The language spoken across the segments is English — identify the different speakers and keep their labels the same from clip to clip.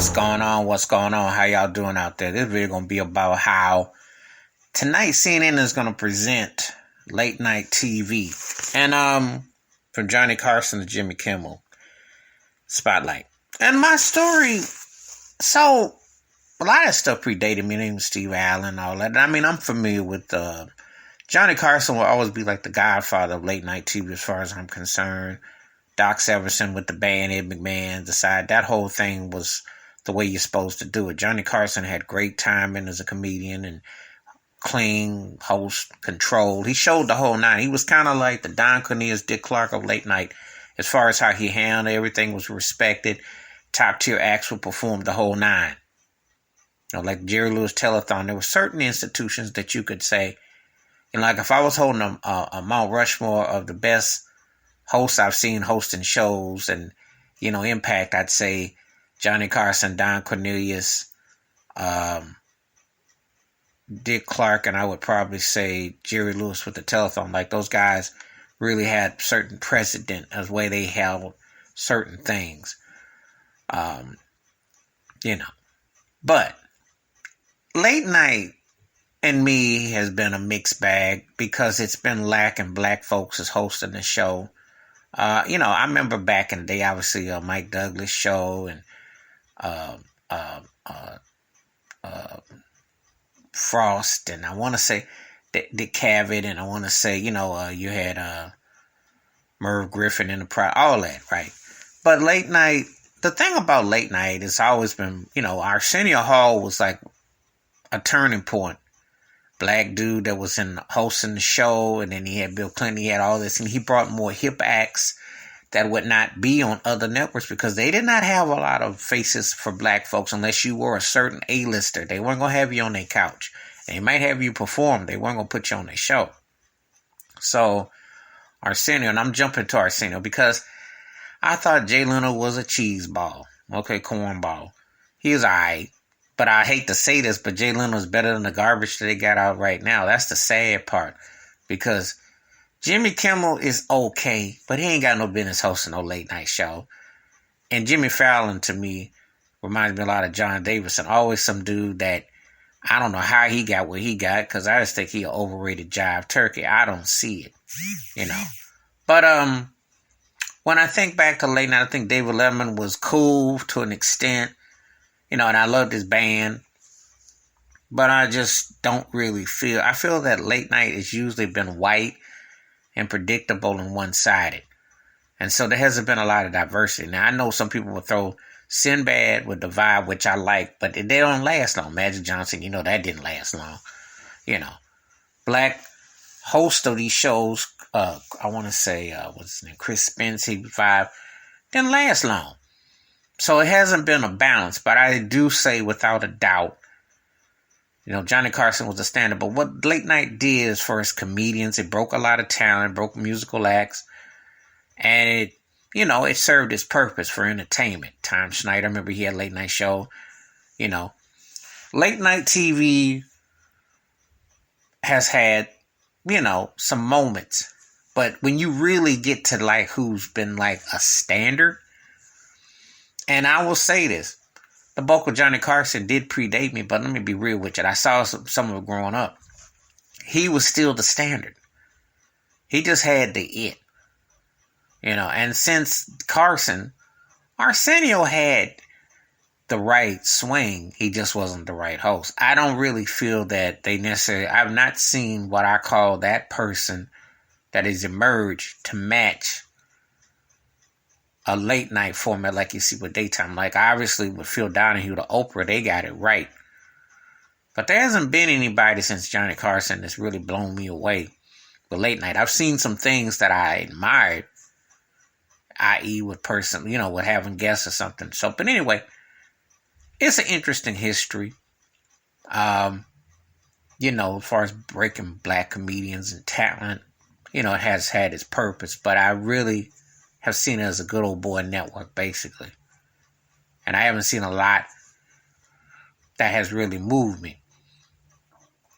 Speaker 1: What's going on? What's going on? How y'all doing out there? This video gonna be about how tonight CNN is gonna present late night TV, and from Johnny Carson to Jimmy Kimmel Spotlight. And my story, so a lot of stuff predated me. Named Steve Allen and all that. I mean, I'm familiar with Johnny Carson will always be like the godfather of late night TV as far as I'm concerned. Doc Severinsen with the band, Ed McMahon, that whole thing was the way you're supposed to do it. Johnny Carson had great timing as a comedian and clean, host, controlled. He showed the whole nine. He was kind of like the Don Cornelius, Dick Clark of late night as far as how he handled everything was respected. Top tier acts would perform the whole nine. You know, like Jerry Lewis Telethon, there were certain institutions that you could say, and like if I was holding a Mount Rushmore of the best hosts I've seen hosting shows and, impact, I'd say Johnny Carson, Don Cornelius, Dick Clark, and I would probably say Jerry Lewis with the Telethon. Like those guys really had certain precedent as way they held certain things. But late night and me has been a mixed bag because it's been lacking black folks as hosting the show. I remember back in the day, obviously, Mike Douglas show and Frost, and I want to say Dick Cavett, and I want to say, you had Merv Griffin in the all that, right? But late night, the thing about late night has always been, Arsenio Hall was like a turning point. Black dude that was hosting the show, and then he had Bill Clinton, he had all this, and he brought more hip acts that would not be on other networks because they did not have a lot of faces for black folks unless you were a certain A-lister. They weren't going to have you on their couch. They might have you perform. They weren't going to put you on their show. So, Arsenio, and I'm jumping to Arsenio because I thought Jay Leno was a cheese ball. Okay, cornball. He was all right. But I hate to say this, but Jay Leno is better than the garbage that they got out right now. That's the sad part. Because Jimmy Kimmel is okay, but he ain't got no business hosting no late night show. And Jimmy Fallon, to me, reminds me a lot of John Davidson. Always some dude that I don't know how he got what he got, because I just think he an overrated jive turkey. I don't see it, But when I think back to late night, I think David Letterman was cool to an extent. And I loved his band, but I just don't really I feel that late night has usually been white and predictable and one-sided. And so there hasn't been a lot of diversity. Now, I know some people will throw Sinbad with the vibe, which I like, but they don't last long. Magic Johnson, that didn't last long. Black host of these shows, I want to say, what's his name, Chris Spence, vibe, didn't last long. So it hasn't been a balance, but I do say without a doubt, Johnny Carson was a standard. But what late night did as far as comedians, it broke a lot of talent, broke musical acts, and it served its purpose for entertainment. Tom Schneider, I remember he had a late night show. Late night TV has had, some moments, but when you really get to like who's been like a standard. And I will say this, the bulk of Johnny Carson did predate me, but let me be real with you. I saw some of it growing up. He was still the standard. He just had the it. And since Carson, Arsenio had the right swing. He just wasn't the right host. I don't really feel that they necessarily, I've not seen what I call that person that has emerged to match a late night format like you see with daytime. Like obviously with Phil Donahue to Oprah, they got it right. But there hasn't been anybody since Johnny Carson that's really blown me away with late night. I've seen some things that I admired, i.e. with with having guests or something. So, but anyway, it's an interesting history. As far as breaking black comedians and talent, it has had its purpose, but I really have seen it as a good old boy network, basically. And I haven't seen a lot that has really moved me.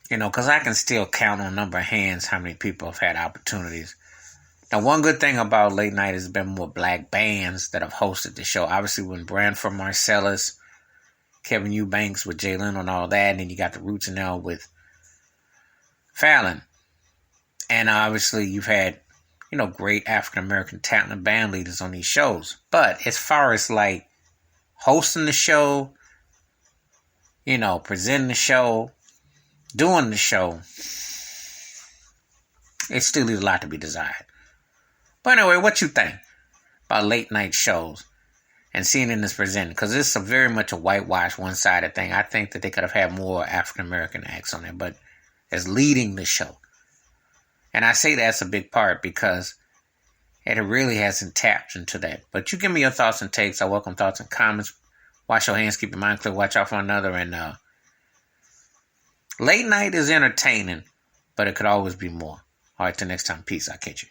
Speaker 1: Because I can still count on a number of hands how many people have had opportunities. Now, one good thing about late night has been more black bands that have hosted the show. Obviously, when Branford Marsalis Kevin Eubanks with Jay Leno and all that. And then you got the roots in there with Fallon. And obviously you've had, great African-American talent and band leaders on these shows. But as far as like hosting the show, presenting the show, doing the show, it still leaves a lot to be desired. But anyway, what you think about late night shows and seeing it as presented? Because it's very much a whitewash, one-sided thing. I think that they could have had more African-American acts on there, but as leading the show. And I say that's a big part because it really hasn't tapped into that. But you give me your thoughts and takes. I welcome thoughts and comments. Wash your hands, keep your mind clear, watch out for one another. And late night is entertaining, but it could always be more. All right, till next time. Peace. I'll catch you.